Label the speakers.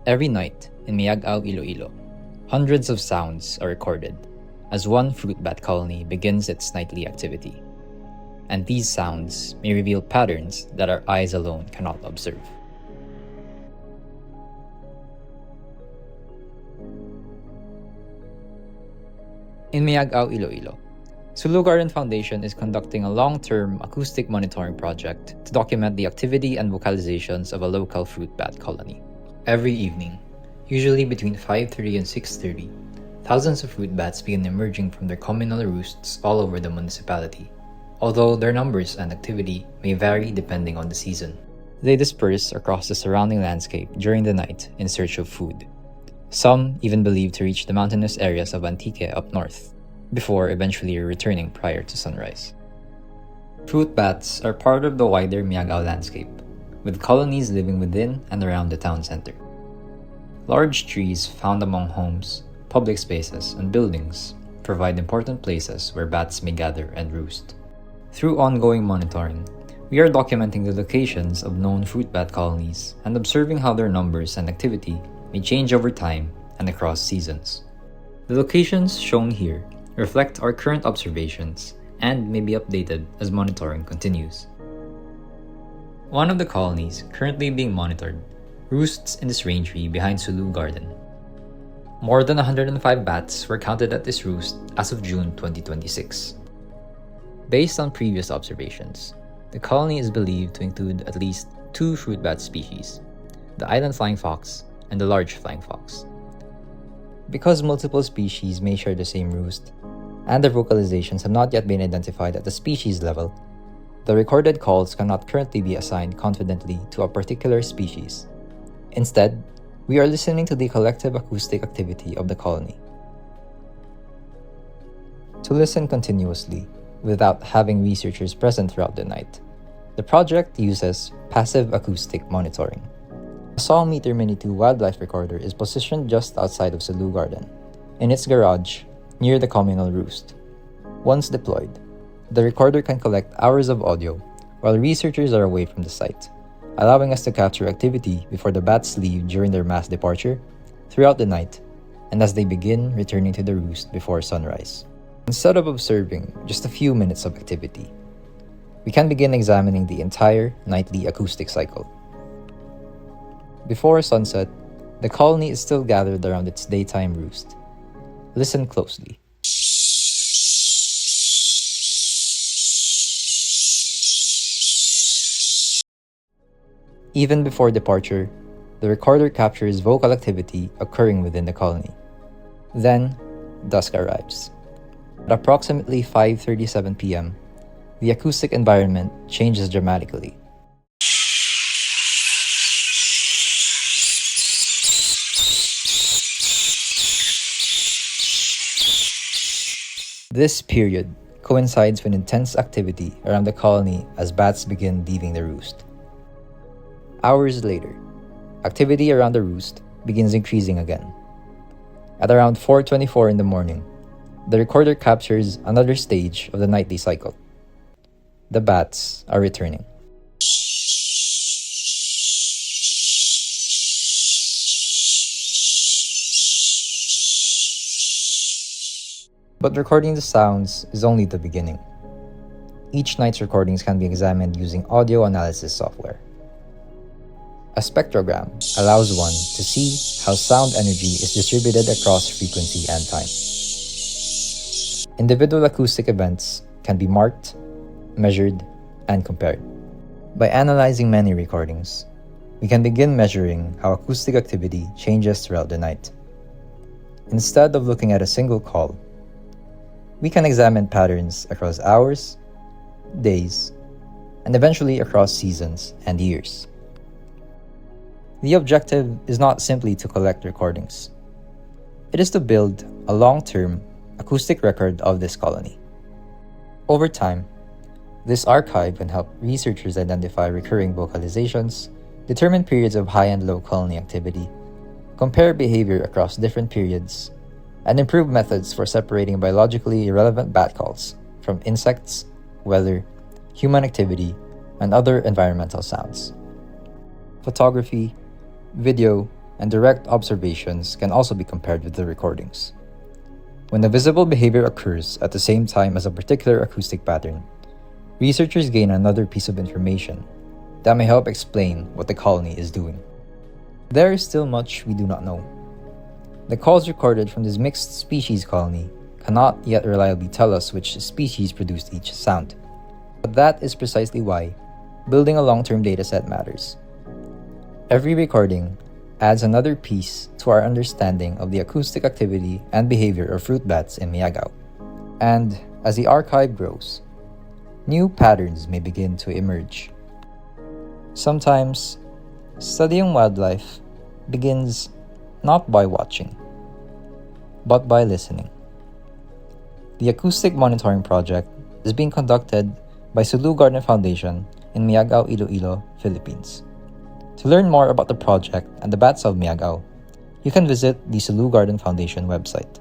Speaker 1: Every night in Miag-ao, Iloilo, hundreds of sounds are recorded as one fruit bat colony begins its nightly activity. And these sounds may reveal patterns that our eyes alone cannot observe. In Miag-ao, Iloilo, Sulu Garden Foundation is conducting a long-term acoustic monitoring project to document the activity and vocalizations of a local fruit bat colony. Every evening, usually between 5:30 and 6:30, thousands of fruit bats begin emerging from their communal roosts all over the municipality, although their numbers and activity may vary depending on the season. They disperse across the surrounding landscape during the night in search of food. Some even believed to reach the mountainous areas of Antique up north, before eventually returning prior to sunrise. Fruit bats are part of the wider Miag-ao landscape, with colonies living within and around the town center. Large trees found among homes, public spaces, and buildings provide important places where bats may gather and roost. Through ongoing monitoring, we are documenting the locations of known fruit bat colonies and observing how their numbers and activity may change over time and across seasons. The locations shown here reflect our current observations and may be updated as monitoring continues. One of the colonies currently being monitored roosts in this raintree behind Sulu Garden. More than 105 bats were counted at this roost as of June 2026. Based on previous observations, the colony is believed to include at least 2 fruit bat species, the island flying fox and the large flying fox. Because multiple species may share the same roost, and their vocalizations have not yet been identified at the species level, the recorded calls cannot currently be assigned confidently to a particular species. Instead, we are listening to the collective acoustic activity of the colony. To listen continuously, without having researchers present throughout the night, the project uses passive acoustic monitoring. A SAW-meter Mini 2 wildlife recorder is positioned just outside of Sulu Garden, in its garage, near the communal roost. Once deployed, the recorder can collect hours of audio while researchers are away from the site, allowing us to capture activity before the bats leave during their mass departure, throughout the night, and as they begin returning to the roost before sunrise. Instead of observing just a few minutes of activity, we can begin examining the entire nightly acoustic cycle. Before sunset, the colony is still gathered around its daytime roost. Listen closely. Even before departure, the recorder captures vocal activity occurring within the colony. Then, dusk arrives. At approximately 5:37 p.m., the acoustic environment changes dramatically. This period coincides with intense activity around the colony as bats begin leaving the roost. Hours later, activity around the roost begins increasing again. At around 4:24 in the morning, the recorder captures another stage of the nightly cycle. The bats are returning. But recording the sounds is only the beginning. Each night's recordings can be examined using audio analysis software. A spectrogram allows one to see how sound energy is distributed across frequency and time. Individual acoustic events can be marked, measured, and compared. By analyzing many recordings, we can begin measuring how acoustic activity changes throughout the night. Instead of looking at a single call, we can examine patterns across hours, days, and eventually across seasons and years. The objective is not simply to collect recordings. It is to build a long-term acoustic record of this colony. Over time, this archive can help researchers identify recurring vocalizations, determine periods of high and low colony activity, compare behavior across different periods, and improve methods for separating biologically irrelevant bat calls from insects, weather, human activity, and other environmental sounds. Photography, video, and direct observations can also be compared with the recordings. When a visible behavior occurs at the same time as a particular acoustic pattern, researchers gain another piece of information that may help explain what the colony is doing. There is still much we do not know. The calls recorded from this mixed species colony cannot yet reliably tell us which species produced each sound. But that is precisely why building a long-term dataset matters. Every recording adds another piece to our understanding of the acoustic activity and behavior of fruit bats in Miag-ao. And as the archive grows, new patterns may begin to emerge. Sometimes, studying wildlife begins not by watching, but by listening. The Acoustic Monitoring Project is being conducted by Sulu Garden Foundation in Miag-ao, Iloilo, Philippines. To learn more about the project and the bats of Miag-ao, you can visit the Sulu Garden Foundation website.